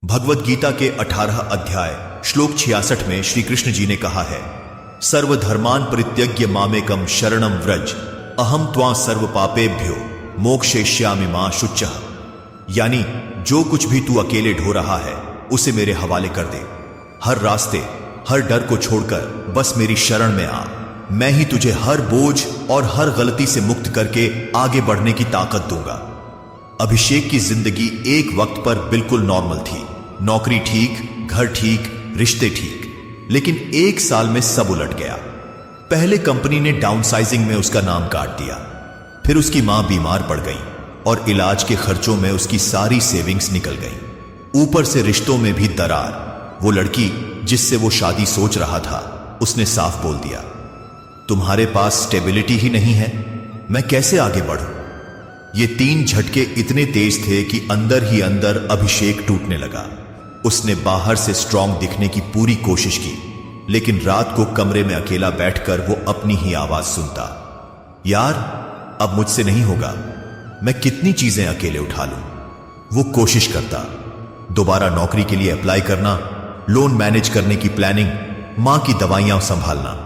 भगवद गीता के 18 अध्याय श्लोक 66 में श्री कृष्ण जी ने कहा है, सर्वधर्मान परित्यज्य मामेकम शरणम व्रज अहम त्वा सर्व पापेभ्यो मोक्षयिष्यामि मा शुचः। यानी जो कुछ भी तू अकेले ढो रहा है उसे मेरे हवाले कर दे। हर रास्ते हर डर को छोड़कर बस मेरी शरण में आ। मैं ही तुझे हर बोझ और हर गलती से मुक्त करके आगे बढ़ने की ताकत दूंगा। अभिषेक की जिंदगी एक वक्त पर बिल्कुल नॉर्मल थी। नौकरी ठीक, घर ठीक, रिश्ते ठीक। लेकिन एक साल में सब उलट गया। पहले कंपनी ने डाउनसाइजिंग में उसका नाम काट दिया। फिर उसकी मां बीमार पड़ गई और इलाज के खर्चों में उसकी सारी सेविंग्स निकल गई। ऊपर से रिश्तों में भी दरार। वो लड़की जिससे वो शादी सोच रहा था उसने साफ बोल दिया, तुम्हारे पास स्टेबिलिटी ही नहीं है, मैं कैसे आगे बढ़ूं। ये 3 झटके इतने तेज थे कि अंदर ही अंदर अभिषेक टूटने लगा। उसने बाहर से स्ट्रांग दिखने की पूरी कोशिश की, लेकिन रात को कमरे में अकेला बैठकर वो अपनी ही आवाज सुनता, यार अब मुझसे नहीं होगा, मैं कितनी चीजें अकेले उठा लूं। वो कोशिश करता, दोबारा नौकरी के लिए अप्लाई करना, लोन मैनेज करने की प्लानिंग, मां की दवाइयां संभालना,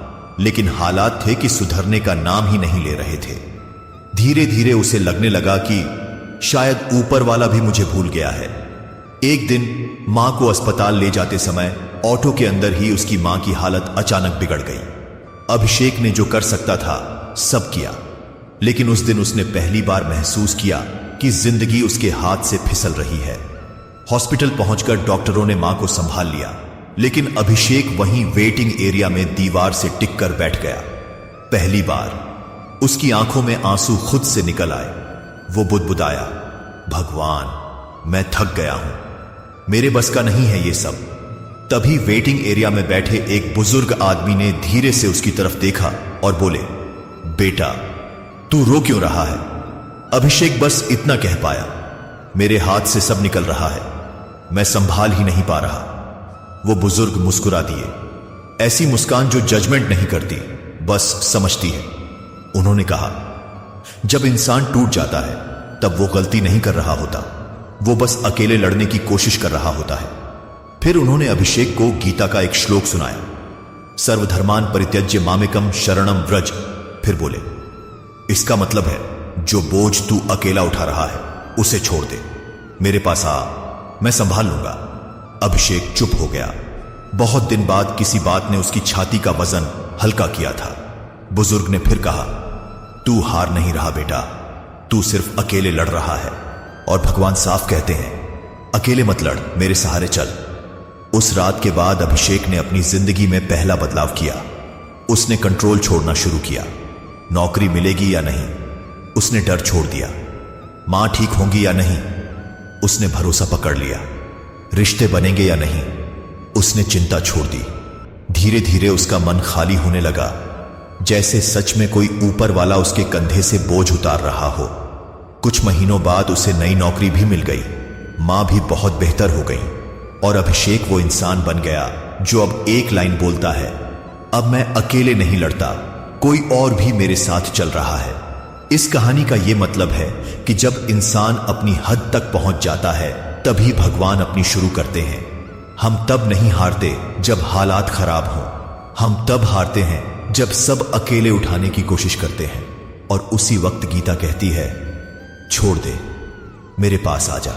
लेकिन हालात थे कि सुधरने का नाम ही नहीं ले रहे थे। धीरे धीरे उसे लगने लगा कि शायद ऊपर वाला भी मुझे भूल गया है। एक दिन मां को अस्पताल ले जाते समय ऑटो के अंदर ही उसकी मां की हालत अचानक बिगड़ गई। अभिषेक ने जो कर सकता था सब किया, लेकिन उस दिन उसने पहली बार महसूस किया कि जिंदगी उसके हाथ से फिसल रही है। हॉस्पिटल पहुंचकर डॉक्टरों ने मां को संभाल लिया, लेकिन अभिषेक वहीं वेटिंग एरिया में दीवार से टिक कर बैठ गया। पहली बार उसकी आंखों में आंसू खुद से निकल आए। वो बुदबुदाया, भगवान मैं थक गया हूं, मेरे बस का नहीं है ये सब। तभी वेटिंग एरिया में बैठे एक बुजुर्ग आदमी ने धीरे से उसकी तरफ देखा और बोले, बेटा तू रो क्यों रहा है। अभिषेक बस इतना कह पाया, मेरे हाथ से सब निकल रहा है, मैं संभाल ही नहीं पा रहा। वो बुजुर्ग मुस्कुरा दिए, ऐसी मुस्कान जो जजमेंट नहीं करती, बस समझती है। उन्होंने कहा, जब इंसान टूट जाता है तब वो गलती नहीं कर रहा होता, वो बस अकेले लड़ने की कोशिश कर रहा होता है। फिर उन्होंने अभिषेक को गीता का एक श्लोक सुनाया, सर्वधर्मान परित्यज्य मामेकम शरणम व्रज। फिर बोले, इसका मतलब है जो बोझ तू अकेला उठा रहा है उसे छोड़ दे, मेरे पास आ, मैं संभाल लूंगा। अभिषेक चुप हो गया। बहुत दिन बाद किसी बात ने उसकी छाती का वजन हल्का किया था। बुजुर्ग ने फिर कहा, तू हार नहीं रहा बेटा, तू सिर्फ अकेले लड़ रहा है, और भगवान साफ कहते हैं अकेले मत लड़, मेरे सहारे चल। उस रात के बाद अभिषेक ने अपनी जिंदगी में पहला बदलाव किया। उसने कंट्रोल छोड़ना शुरू किया। नौकरी मिलेगी या नहीं, उसने डर छोड़ दिया। मां ठीक होंगी या नहीं, उसने भरोसा पकड़ लिया। रिश्ते बनेंगे या नहीं, उसने चिंता छोड़ दी। धीरे धीरे उसका मन खाली होने लगा, जैसे सच में कोई ऊपर वाला उसके कंधे से बोझ उतार रहा हो। कुछ महीनों बाद उसे नई नौकरी भी मिल गई, मां भी बहुत बेहतर हो गई, और अभिषेक वो इंसान बन गया जो अब एक लाइन बोलता है, अब मैं अकेले नहीं लड़ता, कोई और भी मेरे साथ चल रहा है। इस कहानी का यह मतलब है कि जब इंसान अपनी हद तक पहुंच जाता है तभी भगवान अपनी शुरू करते हैं। हम तब नहीं हारते जब हालात खराब हों, हम तब हारते हैं जब सब अकेले उठाने की कोशिश करते हैं। और उसी वक्त गीता कहती है, छोड़ दे, मेरे पास आ जा।